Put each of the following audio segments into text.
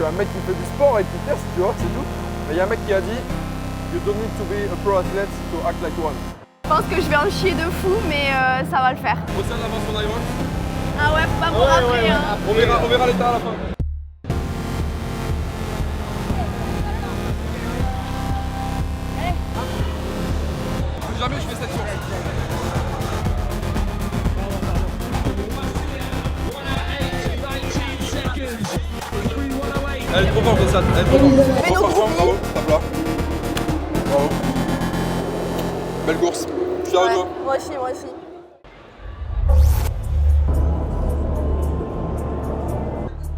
suis un mec qui fait du sport et qui teste, tu vois, c'est tout. Mais il y a un mec qui a dit You don't need to be a pro athlete to act like one. Je pense que je vais en chier de fou, mais ça va le faire. Au sein de l'avance sur Irox. Ah ouais, pas pour après. Hein. On verra l'état à la fin. Plus jamais je fais cette course. Elle est trop forte, ça. Elle est trop forte. Bravo, tape là. Bravo. Belle course. Je suis avec toi. Moi aussi.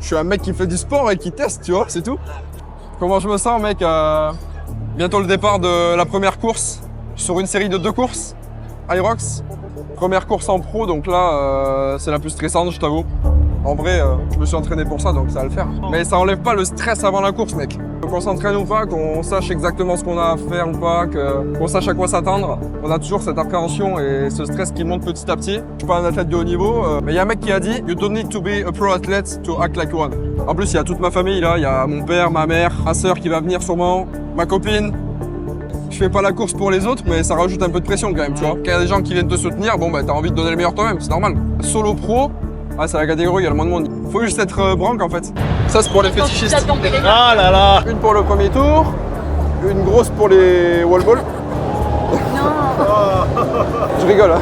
Je suis un mec qui fait du sport et qui teste, tu vois, c'est tout. Comment je me sens, mec? Bientôt le départ de la première course sur une série de 2 courses. Irox. Première course en pro, donc là, c'est la plus stressante, je t'avoue. En vrai, je me suis entraîné pour ça, donc ça va le faire. Mais ça enlève pas le stress avant la course, mec. Qu'on s'entraîne ou pas, qu'on sache exactement ce qu'on a à faire ou pas, qu'on sache à quoi s'attendre. On a toujours cette appréhension et ce stress qui monte petit à petit. Je suis pas un athlète de haut niveau, mais il y a un mec qui a dit You don't need to be a pro athlete to act like one. En plus, il y a toute ma famille là, il y a mon père, ma mère, ma soeur qui va venir sûrement, ma copine. Je fais pas la course pour les autres, mais ça rajoute un peu de pression quand même, tu vois. Quand il y a des gens qui viennent te soutenir, bon bah t'as envie de donner le meilleur toi-même, c'est normal. Solo pro, c'est la catégorie, il y a le moins de monde. Faut juste être branque en fait. Ça c'est pour les fétichistes. Ah là là. Une pour le premier tour, une grosse pour les wall balls. Non. Je rigole hein.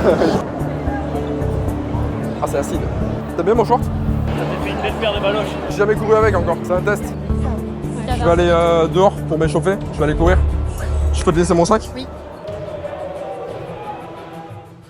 Ah c'est acide. T'as bien mon short? Ça t'a fait une belle paire de baloches. J'ai jamais couru avec encore, c'est un test. Je vais aller dehors pour m'échauffer, je vais aller courir. Je peux te laisser mon sac? Oui.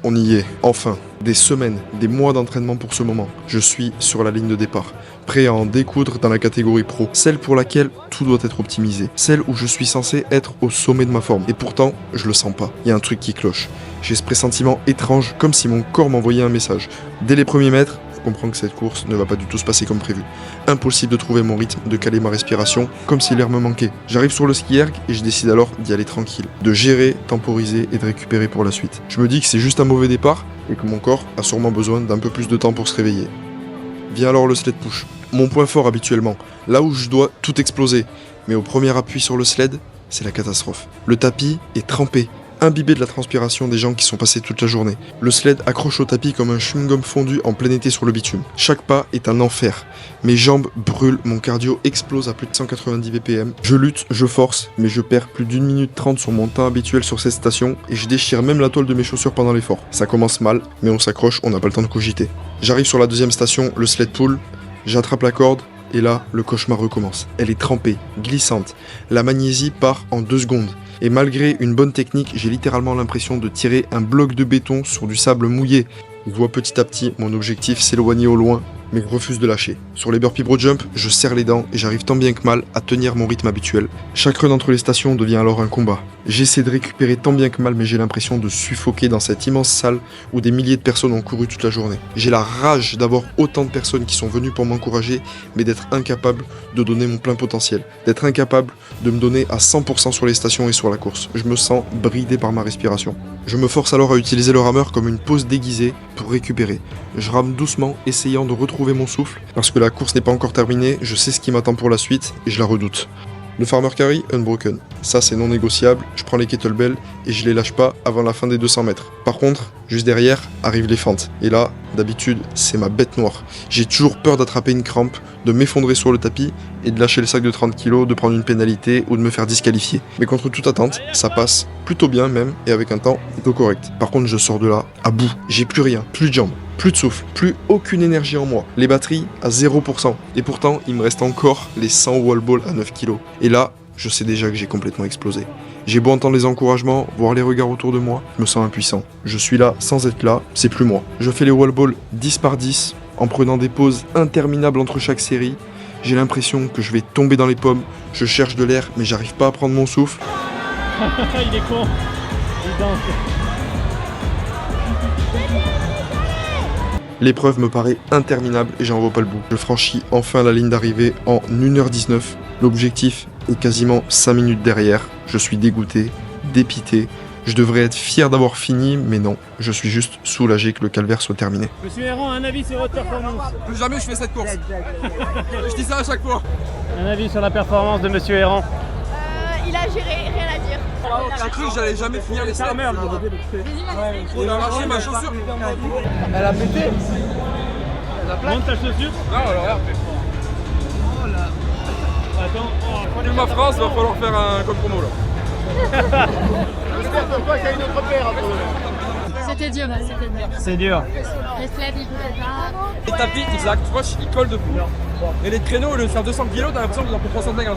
On y est, enfin. Des semaines, des mois d'entraînement pour ce moment. Je suis sur la ligne de départ, prêt à en découdre dans la catégorie pro, celle pour laquelle tout doit être optimisé, celle où je suis censé être au sommet de ma forme. Et pourtant, je le sens pas. Il y a un truc qui cloche. J'ai ce pressentiment étrange, comme si mon corps m'envoyait un message. Dès les premiers mètres, je comprends que cette course ne va pas du tout se passer comme prévu. Impossible de trouver mon rythme, de caler ma respiration, comme si l'air me manquait. J'arrive sur le ski erg et je décide alors d'y aller tranquille, de gérer, temporiser et de récupérer pour la suite. Je me dis que c'est juste un mauvais départ et que mon corps a sûrement besoin d'un peu plus de temps pour se réveiller. Vient alors le sled push, mon point fort habituellement, là où je dois tout exploser. Mais au premier appui sur le sled, c'est la catastrophe. Le tapis est trempé, imbibé de la transpiration des gens qui sont passés toute la journée. Le sled accroche au tapis comme un chewing-gum fondu en plein été sur le bitume. Chaque pas est un enfer. Mes jambes brûlent, mon cardio explose à plus de 190 BPM. Je lutte, je force, mais je perds plus d'1 minute 30 sur mon temps habituel sur cette station et je déchire même la toile de mes chaussures pendant l'effort. Ça commence mal, mais on s'accroche, on n'a pas le temps de cogiter. J'arrive sur la deuxième station, le sled pull, j'attrape la corde, et là, le cauchemar recommence. Elle est trempée, glissante. La magnésie part en 2 secondes. Et malgré une bonne technique, j'ai littéralement l'impression de tirer un bloc de béton sur du sable mouillé. Je vois petit à petit mon objectif s'éloigner au loin, mais je refuse de lâcher. Sur les burpee bro jump, je serre les dents et j'arrive tant bien que mal à tenir mon rythme habituel. Chaque run entre les stations devient alors un combat. J'essaie de récupérer tant bien que mal, mais j'ai l'impression de suffoquer dans cette immense salle où des milliers de personnes ont couru toute la journée. J'ai la rage d'avoir autant de personnes qui sont venues pour m'encourager, mais d'être incapable de donner mon plein potentiel. D'être incapable de me donner à 100% sur les stations et sur la course. Je me sens bridé par ma respiration. Je me force alors à utiliser le rameur comme une pause déguisée pour récupérer. Je rame doucement, essayant de retrouver mon souffle. Parce que la course n'est pas encore terminée, je sais ce qui m'attend pour la suite et je la redoute. Le farmer carry unbroken. Ça c'est non négociable, je prends les kettlebells et je les lâche pas avant la fin des 200 mètres. Par contre, juste derrière, arrivent les fentes. Et là, d'habitude, c'est ma bête noire. J'ai toujours peur d'attraper une crampe, de m'effondrer sur le tapis et de lâcher le sac de 30 kg, de prendre une pénalité ou de me faire disqualifier. Mais contre toute attente, ça passe plutôt bien même et avec un temps plutôt correct. Par contre, je sors de là à bout. J'ai plus rien, plus de jambes, plus de souffle, plus aucune énergie en moi. Les batteries à 0%. Et pourtant, il me reste encore les 100 wall balls à 9 kg. Et là, je sais déjà que j'ai complètement explosé. J'ai beau entendre les encouragements, voir les regards autour de moi, je me sens impuissant. Je suis là sans être là, c'est plus moi. Je fais les wall balls 10 par 10 en prenant des pauses interminables entre chaque série. J'ai l'impression que je vais tomber dans les pommes, je cherche de l'air mais j'arrive pas à prendre mon souffle. Il est con. Il danse. L'épreuve me paraît interminable et j'en vois pas le bout. Je franchis enfin la ligne d'arrivée en 1h19. L'objectif est quasiment 5 minutes derrière. Je suis dégoûté, dépité, Je devrais être fier d'avoir fini, mais non, je suis juste soulagé que le calvaire soit terminé. Monsieur Héran, un avis sur votre performance? Plus jamais je fais cette course. Je dis ça à chaque fois. Un avis sur la performance de Monsieur Héran? Il a géré, rien à dire. J'ai cru que j'allais jamais finir les steps. On a arraché ma chaussure. Elle a pété. Monte ta chaussure. Non, alors regarde. Attends. Pour ma France, il va falloir faire un code promo là. C'était dur, c'était dur. C'est dur. Les sleds, ils pouvaient pas. Les tapis, exact, tu vois, ils collent depuis. Et les créneaux, au lieu de faire 200 kg, t'as l'impression qu'ils en font 350.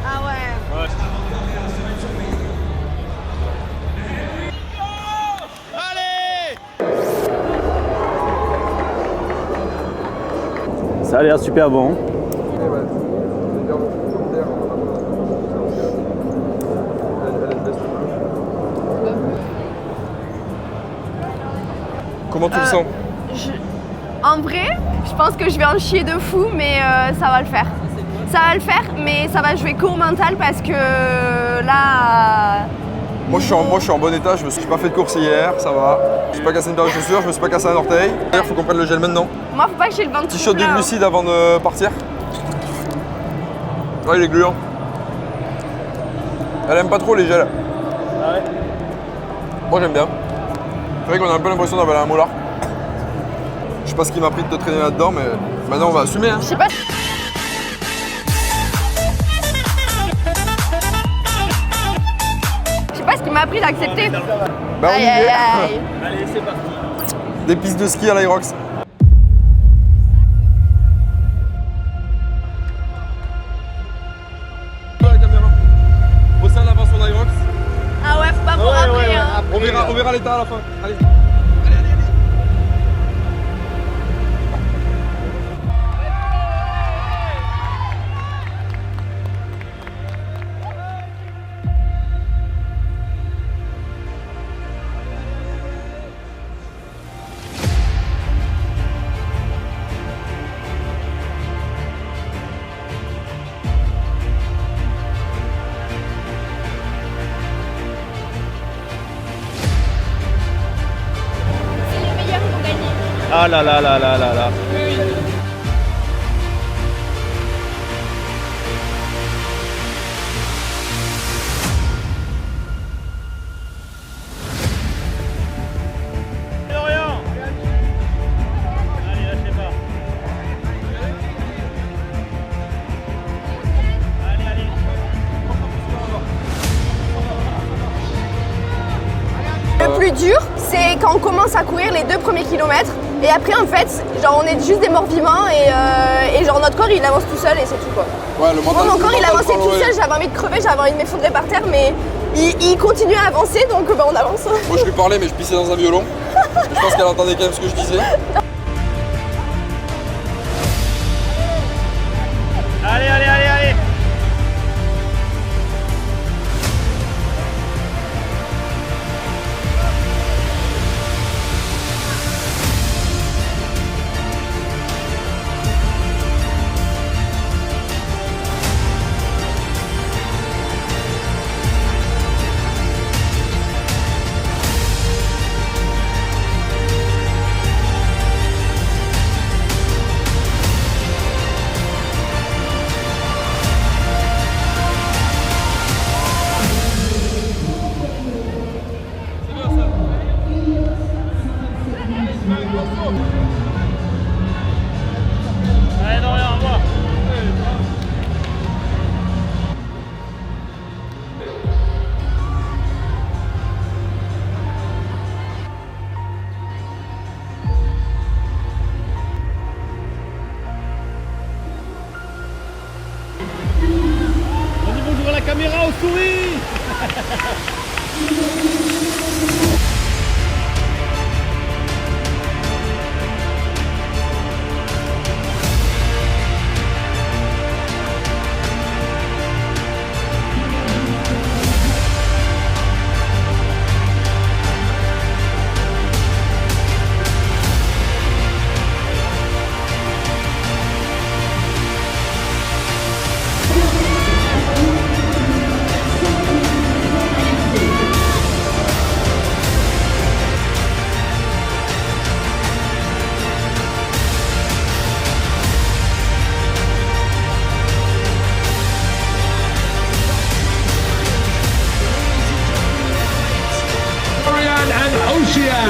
Ah ouais. Ça a l'air super bon. Comment tu le sens? En vrai, je pense que je vais en chier de fou, mais ça va le faire. Ça va le faire, mais ça va jouer qu'au mental parce que là... Moi je suis en bon état, je me suis pas fait de course hier, ça va. Je me suis pas cassé une paire de chaussures, je me suis pas cassé un orteil. D'ailleurs, faut qu'on prenne le gel maintenant. Moi, faut pas que j'ai le ventre Petit tout shot d'huile plein. lucide avant de partir. Ouais, il est gluant. Elle aime pas trop les gels. Ah ouais. Moi j'aime bien. C'est vrai qu'on a un peu l'impression d'avaler un molar. Je sais pas ce qui m'a pris de te traîner là-dedans, mais maintenant on va assumer. Hein. Je sais pas. Je sais pas ce qui m'a appris d'accepter. Bah on Aïe y aïe est. aïe. Allez, c'est parti. Des pistes de ski à l'Irox. La caméra. Bossez à l'avant sur l'Irox. Ah ouais, faut pas me rappeler. Hein. On verra l'état à la fin. Allez. C'est les meilleurs qui ont gagné. Ah là là là là là là. Florian. Allez, lâchez pas. Allez, allez. Le plus dur, c'est quand on commence à courir les 2 premiers kilomètres. Et après, en fait, genre, on est juste des morts vivants et genre, notre corps, il avance tout seul et c'est tout, quoi. Ouais, le mental. Moi, mon corps, il avançait tout ouais. seul, j'avais envie de crever, j'avais envie de m'effondrer par terre, mais il continue à avancer, donc bah, on avance. Moi je lui parlais, mais je pissais dans un violon. Je pense qu'elle entendait quand même ce que je disais. Allez, allez, allez, allez.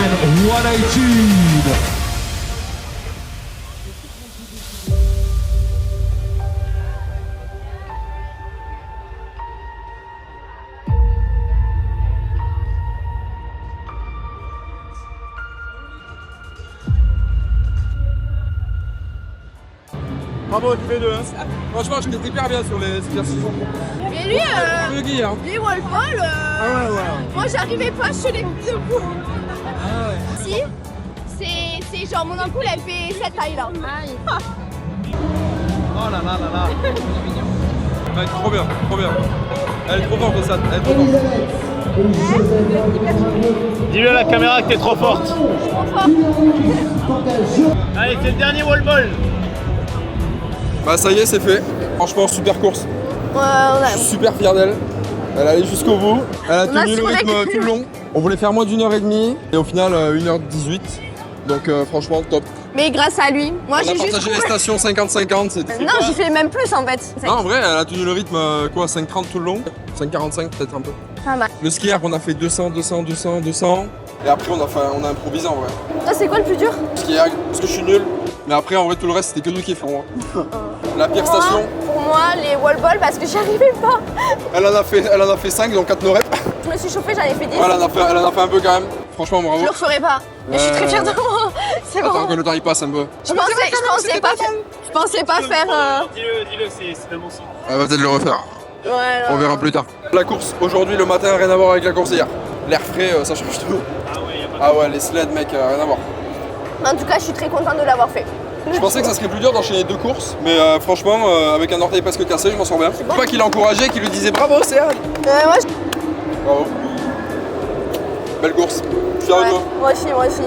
Man 118. Bravo, tu fais deux. Hein. Franchement, je t'ai hyper bien sur les exercices. Mais lui, Buggy, hein. lui wall ball, moi j'arrivais pas chez les debout. Si, c'est genre mon ampoule elle fait cette taille là. Oh là là là là. Mec, trop bien, trop bien. Elle est trop forte, ça. Elle est trop forte. Dis-le à la caméra que t'es trop forte. Allez, c'est le dernier wall ball. Bah ça y est, c'est fait. Franchement, super course. Ouais, Je suis super fier d'elle. Elle est allée jusqu'au bout. Elle a On a tenu le sur la rythme queue. tout le long. On voulait faire moins d'1h30 et au final 1h18. Donc franchement, top. Mais grâce à lui, moi On a j'ai juste. partagé les stations 50-50. C'était Non, j'ai fait même plus en fait. Non, en vrai, elle a tenu le rythme, quoi, 5,30 tout le long. 5,45 peut-être un peu. Pas mal. Le skier, on a fait 200, 200, 200, 200. Et après, on a improvisé en vrai. Toi, c'est quoi le plus dur? Skier, parce que je suis nul. Mais après, en vrai, tout le reste, c'était que nous qui ferons. La pire station, Pour moi, les wall balls parce que j'y arrivais pas. elle en a fait 5, donc 4 no reps. Je me suis chauffée, j'en ai fait 10. Elle en a fait un peu quand même. Franchement, bravo. Je le referai pas. Mais je suis très fière de moi. C'est Attends bon. que le temps il passe un peu. Je pensais pas faire. Dis-le, c'est de mon sang. Elle va peut-être le refaire. Ouais, On non. verra plus tard. La course, aujourd'hui, le matin, rien à voir avec la course hier. L'air frais, ça change tout. Ah ouais, y a pas Ah ouais, les sleds, mec, rien à voir. En tout cas, je suis très contente de l'avoir fait. Je pensais que ça serait plus dur d'enchaîner 2 courses, mais franchement, avec un orteil presque cassé, je m'en sors bien. Je pas qu'il l'encourageait, qu'il lui disait bravo, Céane. Moi, Bravo. Belle course. Je suis fier de toi. moi aussi.